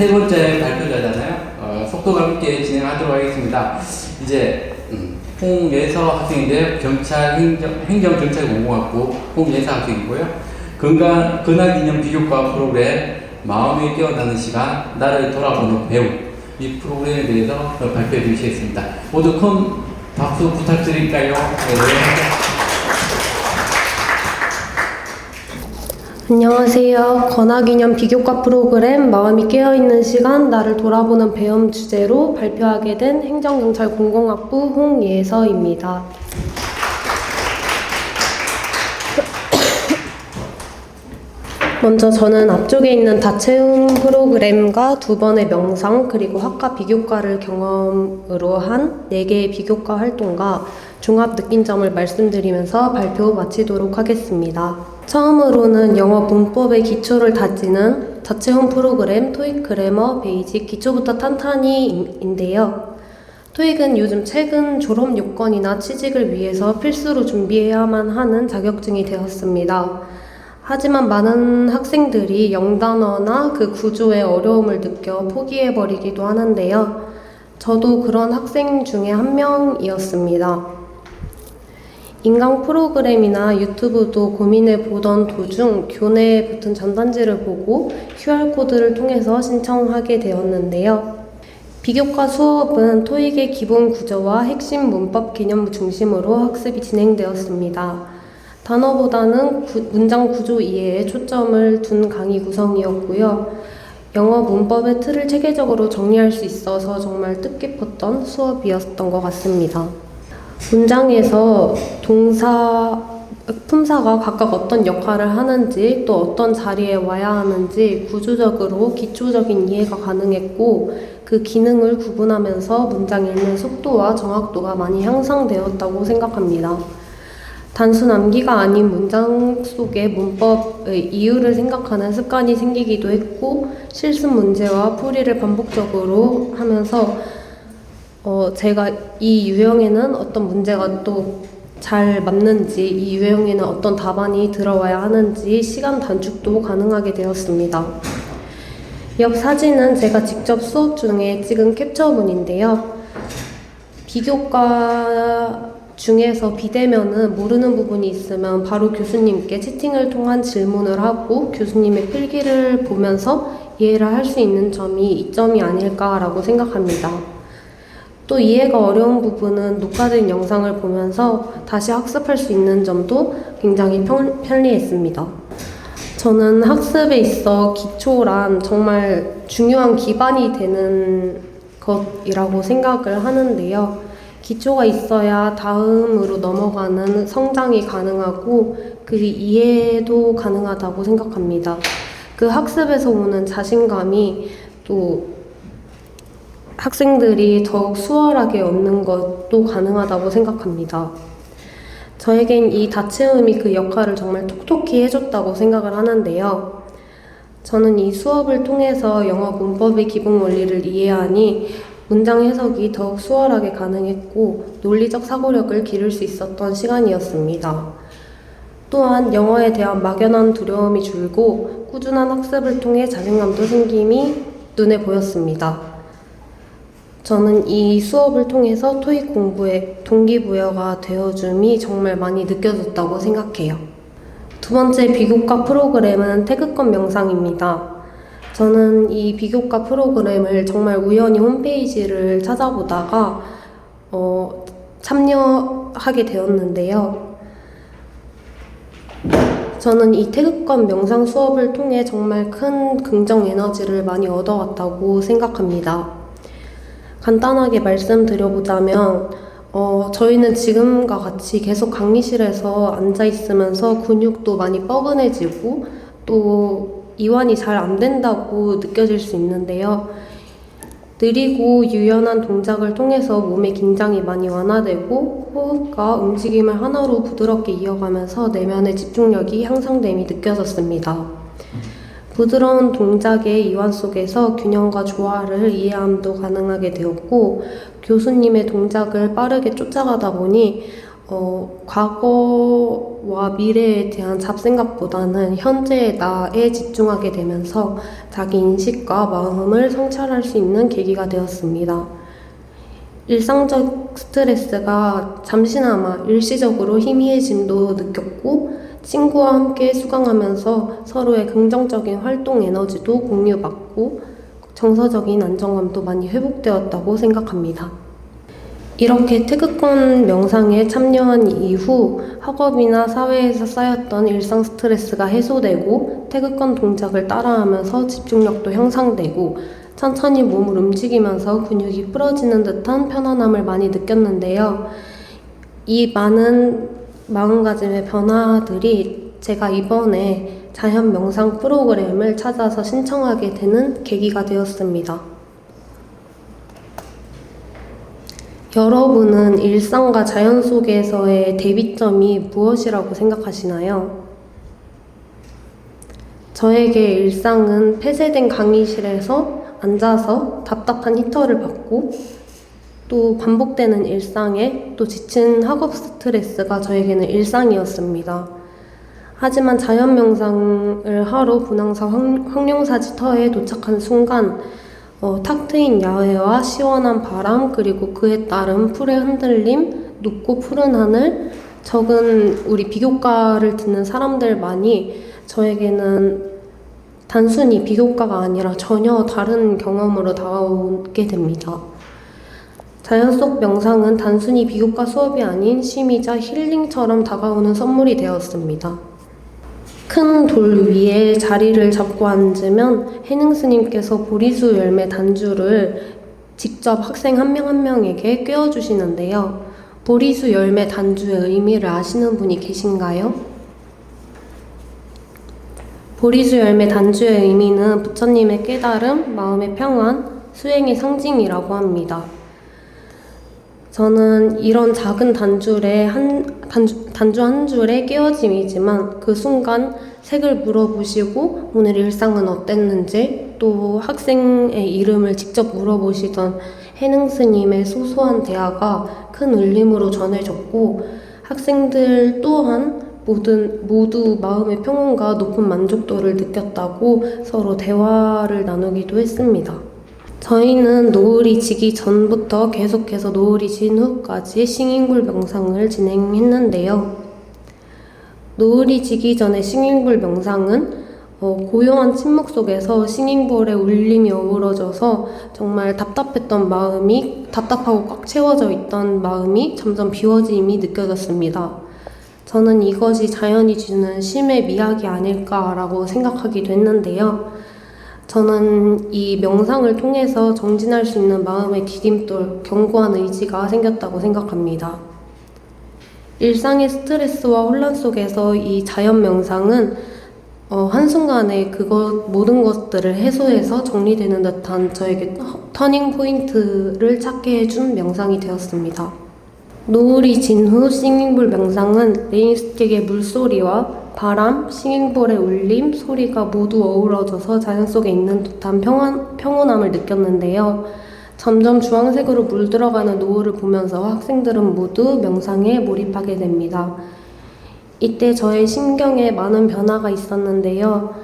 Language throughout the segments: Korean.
세 번째 발표자잖아요. 속도감 있게 진행하도록 하겠습니다. 이제 홍예서 학생인데 행정경찰공공학부 홍예서 학생이고요. 근학기념 비교과 프로그램 마음이 깨어나는 시간 나를 돌아보는 배움, 이 프로그램에 대해서 발표해 주시겠습니다. 모두 큰 박수 부탁드릴까요? 네. 안녕하세요. 건학기념 비교과 프로그램 마음이 깨어있는 시간 나를 돌아보는 배움 주제로 발표하게 된 행정경찰공공학부 홍예서입니다. 먼저 저는 앞쪽에 있는 다채움 프로그램과 2번의 명상 그리고 학과 비교과를 경험으로 한 4개의 비교과 활동과 종합 느낀 점을 말씀드리면서 발표 마치도록 하겠습니다. 처음으로는 영어 문법의 기초를 다지는 다채움 프로그램 토익 그래머 베이직 기초부터 탄탄히인데요. 토익은 요즘 최근 졸업 요건이나 취직을 위해서 필수로 준비해야만 하는 자격증이 되었습니다. 하지만 많은 학생들이 영단어나 그 구조의 어려움을 느껴 포기해버리기도 하는데요. 저도 그런 학생 중에 한 명이었습니다. 인강 프로그램이나 유튜브도 고민해보던 도중 교내에 붙은 전단지를 보고 QR코드를 통해서 신청하게 되었는데요. 비교과 수업은 토익의 기본 구조와 핵심 문법 개념 중심으로 학습이 진행되었습니다. 단어보다는 문장 구조 이해에 초점을 둔 강의 구성이었고요. 영어 문법의 틀을 체계적으로 정리할 수 있어서 정말 뜻깊었던 수업이었던 것 같습니다. 문장에서 동사, 품사가 각각 어떤 역할을 하는지 또 어떤 자리에 와야 하는지 구조적으로 기초적인 이해가 가능했고 그 기능을 구분하면서 문장 읽는 속도와 정확도가 많이 향상되었다고 생각합니다. 단순 암기가 아닌 문장 속의 문법의 이유를 생각하는 습관이 생기기도 했고 실습 문제와 풀이를 반복적으로 하면서 제가 이 유형에는 어떤 문제가 또 잘 맞는지 이 유형에는 어떤 답안이 들어와야 하는지 시간 단축도 가능하게 되었습니다. 옆 사진은 제가 직접 수업 중에 찍은 캡처문인데요. 비교과 중에서 비대면은 모르는 부분이 있으면 바로 교수님께 채팅을 통한 질문을 하고 교수님의 필기를 보면서 이해를 할 수 있는 점이 이점이 아닐까라고 생각합니다. 또 이해가 어려운 부분은 녹화된 영상을 보면서 다시 학습할 수 있는 점도 굉장히 편리했습니다. 저는 학습에 있어 기초란 정말 중요한 기반이 되는 것이라고 생각을 하는데요. 기초가 있어야 다음으로 넘어가는 성장이 가능하고 그 이해도 가능하다고 생각합니다. 그 학습에서 오는 자신감이 또 학생들이 더욱 수월하게 얻는 것도 가능하다고 생각합니다. 저에겐 이 다채움이 그 역할을 정말 톡톡히 해줬다고 생각을 하는데요. 저는 이 수업을 통해서 영어 문법의 기본 원리를 이해하니 문장 해석이 더욱 수월하게 가능했고 논리적 사고력을 기를 수 있었던 시간이었습니다. 또한 영어에 대한 막연한 두려움이 줄고 꾸준한 학습을 통해 자신감도 생김이 눈에 보였습니다. 저는 이 수업을 통해서 토익 공부에 동기부여가 되어줌이 정말 많이 느껴졌다고 생각해요. 2번째 비교과 프로그램은 태극권 명상입니다. 저는 이 비교과 프로그램을 정말 우연히 홈페이지를 찾아보다가 참여하게 되었는데요. 저는 이 태극권 명상 수업을 통해 정말 큰 긍정 에너지를 많이 얻어왔다고 생각합니다. 간단하게 말씀드려보자면 저희는 지금과 같이 계속 강의실에서 앉아있으면서 근육도 많이 뻐근해지고 또 이완이 잘 안 된다고 느껴질 수 있는데요. 느리고 유연한 동작을 통해서 몸의 긴장이 많이 완화되고 호흡과 움직임을 하나로 부드럽게 이어가면서 내면의 집중력이 향상됨이 느껴졌습니다. 부드러운 동작의 이완 속에서 균형과 조화를 이해함도 가능하게 되었고 교수님의 동작을 빠르게 쫓아가다 보니 과거와 미래에 대한 잡생각보다는 현재의 나에 집중하게 되면서 자기 인식과 마음을 성찰할 수 있는 계기가 되었습니다. 일상적 스트레스가 잠시나마 일시적으로 희미해짐도 느꼈고, 친구와 함께 수강하면서 서로의 긍정적인 활동 에너지도 공유받고 정서적인 안정감도 많이 회복되었다고 생각합니다. 이렇게 태극권 명상에 참여한 이후 학업이나 사회에서 쌓였던 일상 스트레스가 해소되고 태극권 동작을 따라하면서 집중력도 향상되고 천천히 몸을 움직이면서 근육이 풀어지는 듯한 편안함을 많이 느꼈는데요. 이 많은 마음가짐의 변화들이 제가 이번에 자연 명상 프로그램을 찾아서 신청하게 되는 계기가 되었습니다. 여러분은 일상과 자연 속에서의 대비점이 무엇이라고 생각하시나요? 저에게 일상은 폐쇄된 강의실에서 앉아서 답답한 히터를 받고 또 반복되는 일상에 또 지친 학업 스트레스가 저에게는 일상이었습니다. 하지만 자연 명상을 하러 분황사 황룡사지 터에 도착한 순간 탁 트인 야외와 시원한 바람, 그리고 그에 따른 풀의 흔들림, 높고 푸른 하늘, 적은 우리 비교과를 듣는 사람들만이 저에게는 단순히 비교과가 아니라 전혀 다른 경험으로 다가오게 됩니다. 자연 속 명상은 단순히 비교과 수업이 아닌 쉼이자 힐링처럼 다가오는 선물이 되었습니다. 큰 돌 위에 자리를 잡고 앉으면 해능 스님께서 보리수 열매 단주를 직접 학생 한 명 한 명에게 꿰어주시는데요. 보리수 열매 단주의 의미를 아시는 분이 계신가요? 보리수 열매 단주의 의미는 부처님의 깨달음, 마음의 평안, 수행의 상징이라고 합니다. 저는 이런 작은 단주 한 줄의 깨어짐이지만 그 순간 색을 물어보시고 오늘 일상은 어땠는지, 또 학생의 이름을 직접 물어보시던 해능 스님의 소소한 대화가 큰 울림으로 전해졌고, 학생들 또한 모두 마음의 평온과 높은 만족도를 느꼈다고 서로 대화를 나누기도 했습니다. 저희는 노을이 지기 전부터 계속해서 노을이 진 후까지 싱잉불 명상을 진행했는데요. 노을이 지기 전에 싱잉불 명상은 고요한 침묵 속에서 싱잉볼의 울림이 어우러져서 정말 답답하고 꽉 채워져 있던 마음이 점점 비워짐이 느껴졌습니다. 저는 이것이 자연이 주는 쉼의 미학이 아닐까라고 생각하기도 했는데요. 저는 이 명상을 통해서 정진할 수 있는 마음의 디딤돌, 견고한 의지가 생겼다고 생각합니다. 일상의 스트레스와 혼란 속에서 이 자연 명상은 한순간에 모든 것들을 해소해서 정리되는 듯한 저에게 터닝 포인트를 찾게 해준 명상이 되었습니다. 노을이 진 후 싱잉볼 명상은 레인스틱의 물소리와 바람, 싱잉볼의 울림, 소리가 모두 어우러져서 자연 속에 있는 듯한 평온함을 느꼈는데요. 점점 주황색으로 물들어가는 노을을 보면서 학생들은 모두 명상에 몰입하게 됩니다. 이때 저의 심경에 많은 변화가 있었는데요.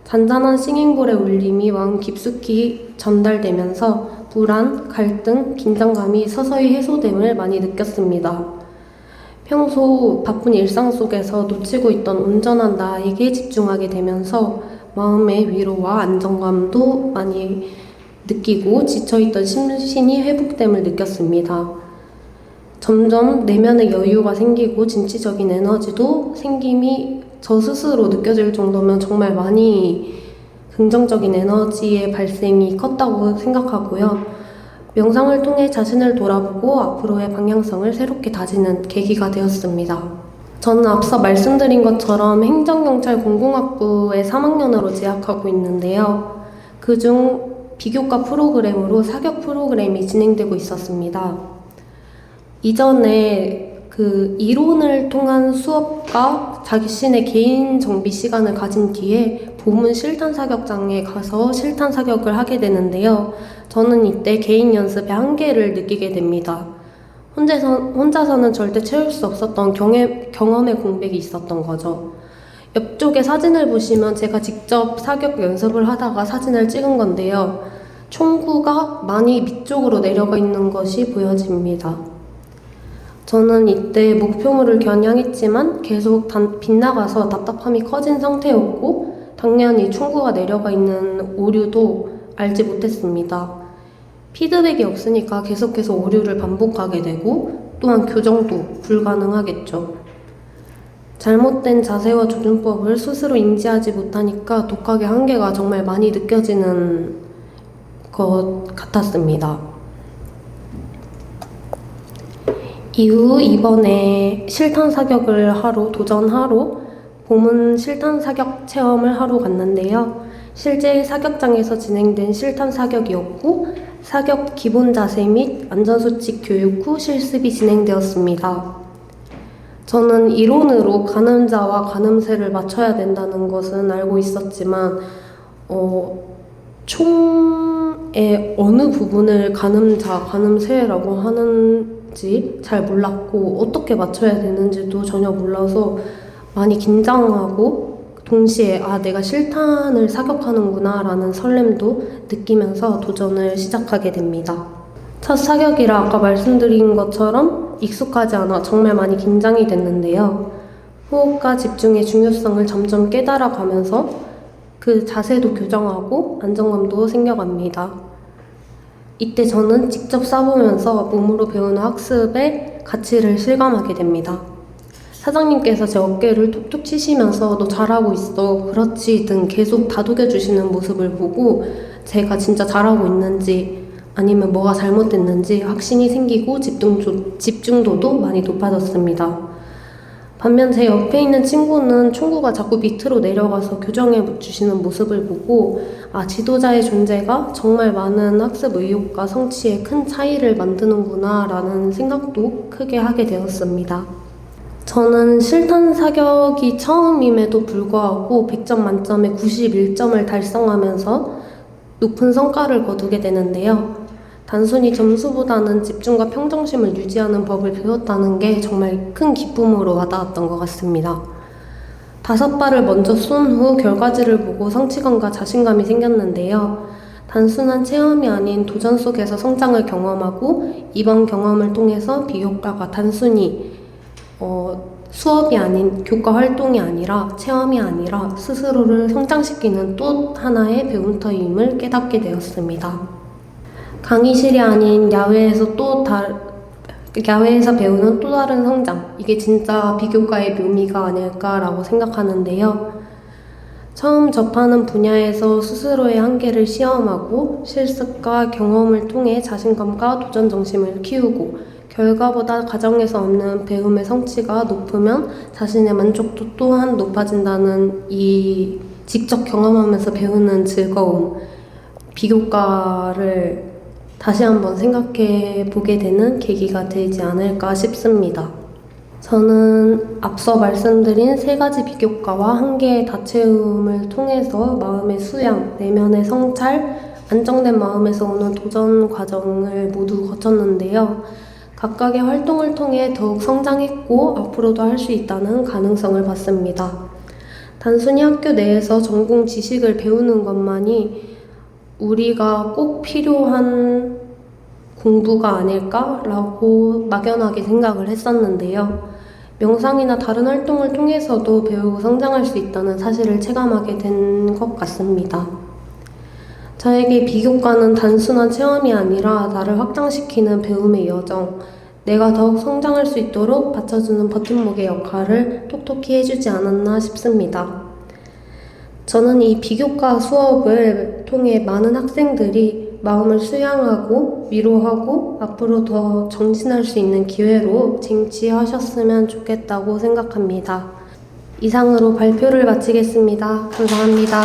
잔잔한 싱잉볼의 울림이 마음 깊숙이 전달되면서 불안, 갈등, 긴장감이 서서히 해소됨을 많이 느꼈습니다. 평소 바쁜 일상 속에서 놓치고 있던 온전한 나에게 집중하게 되면서 마음의 위로와 안정감도 많이 느끼고 지쳐있던 심신이 회복됨을 느꼈습니다. 점점 내면의 여유가 생기고 진취적인 에너지도 생김이 저 스스로 느껴질 정도면 정말 많이 긍정적인 에너지의 발생이 컸다고 생각하고요. 명상을 통해 자신을 돌아보고 앞으로의 방향성을 새롭게 다지는 계기가 되었습니다. 저는 앞서 말씀드린 것처럼 행정경찰 공공학부에 3학년으로 재학하고 있는데요. 그중 비교과 프로그램으로 사격 프로그램이 진행되고 있었습니다. 이전에 이론을 통한 수업과 자신의 개인 정비 시간을 가진 뒤에 보문 실탄 사격장에 가서 실탄 사격을 하게 되는데요. 저는 이때 개인 연습의 한계를 느끼게 됩니다. 혼자서는 절대 채울 수 없었던 경험의 공백이 있었던 거죠. 옆쪽에 사진을 보시면 제가 직접 사격 연습을 하다가 사진을 찍은 건데요. 총구가 많이 밑쪽으로 내려가 있는 것이 보여집니다. 저는 이때 목표물을 겨냥했지만 계속 빗나가서 답답함이 커진 상태였고 당연히 총구가 내려가 있는 오류도 알지 못했습니다. 피드백이 없으니까 계속해서 오류를 반복하게 되고 또한 교정도 불가능하겠죠. 잘못된 자세와 조준법을 스스로 인지하지 못하니까 독학의 한계가 정말 많이 느껴지는 것 같았습니다. 이후 이번에 실탄 사격을 하러 도전하러 봄은 실탄 사격 체험을 하러 갔는데요. 실제 사격장에서 진행된 실탄 사격이었고 사격 기본 자세 및 안전수칙 교육 후 실습이 진행되었습니다. 저는 이론으로 가늠자와 가늠쇠를 맞춰야 된다는 것은 알고 있었지만 총의 어느 부분을 가늠자, 가늠쇠라고 하는지 잘 몰랐고 어떻게 맞춰야 되는지도 전혀 몰라서 많이 긴장하고 동시에 내가 실탄을 사격하는구나 라는 설렘도 느끼면서 도전을 시작하게 됩니다. 첫 사격이라 아까 말씀드린 것처럼 익숙하지 않아 정말 많이 긴장이 됐는데요. 호흡과 집중의 중요성을 점점 깨달아가면서 그 자세도 교정하고 안정감도 생겨갑니다. 이때 저는 직접 쏴보면서 몸으로 배우는 학습의 가치를 실감하게 됩니다. 사장님께서 제 어깨를 툭툭 치시면서 너 잘하고 있어, 그렇지 등 계속 다독여주시는 모습을 보고 제가 진짜 잘하고 있는지 아니면 뭐가 잘못됐는지 확신이 생기고 집중도도 많이 높아졌습니다. 반면 제 옆에 있는 친구는 총구가 자꾸 밑으로 내려가서 교정해 주시는 모습을 보고 지도자의 존재가 정말 많은 학습 의욕과 성취에 큰 차이를 만드는구나 라는 생각도 크게 하게 되었습니다. 저는 실탄 사격이 처음임에도 불구하고 100점 만점에 91점을 달성하면서 높은 성과를 거두게 되는데요. 단순히 점수보다는 집중과 평정심을 유지하는 법을 배웠다는 게 정말 큰 기쁨으로 와닿았던 것 같습니다. 5발을 먼저 쏜 후 결과지를 보고 성취감과 자신감이 생겼는데요. 단순한 체험이 아닌 도전 속에서 성장을 경험하고 이번 경험을 통해서 비교과가 단순히 수업이 아닌 교과 활동이 아니라 체험이 아니라 스스로를 성장시키는 또 하나의 배움터임을 깨닫게 되었습니다. 강의실이 아닌 야외에서 배우는 또 다른 성장, 이게 진짜 비교과의 묘미가 아닐까라고 생각하는데요. 처음 접하는 분야에서 스스로의 한계를 시험하고 실습과 경험을 통해 자신감과 도전 정신을 키우고 결과보다 과정에서 얻는 배움의 성취가 높으면 자신의 만족도 또한 높아진다는 이 직접 경험하면서 배우는 즐거움, 비교과를 다시 한번 생각해 보게 되는 계기가 되지 않을까 싶습니다. 저는 앞서 말씀드린 3가지 비교과와 1개의 다채움을 통해서 마음의 수양, 내면의 성찰, 안정된 마음에서 오는 도전 과정을 모두 거쳤는데요. 각각의 활동을 통해 더욱 성장했고 앞으로도 할 수 있다는 가능성을 봤습니다. 단순히 학교 내에서 전공 지식을 배우는 것만이 우리가 꼭 필요한 공부가 아닐까라고 막연하게 생각을 했었는데요. 명상이나 다른 활동을 통해서도 배우고 성장할 수 있다는 사실을 체감하게 된 것 같습니다. 저에게 비교과는 단순한 체험이 아니라 나를 확장시키는 배움의 여정, 내가 더욱 성장할 수 있도록 받쳐주는 버팀목의 역할을 톡톡히 해주지 않았나 싶습니다. 저는 이 비교과 수업을 통해 많은 학생들이 마음을 수양하고 위로하고 앞으로 더 정진할 수 있는 기회로 쟁취하셨으면 좋겠다고 생각합니다. 이상으로 발표를 마치겠습니다. 감사합니다.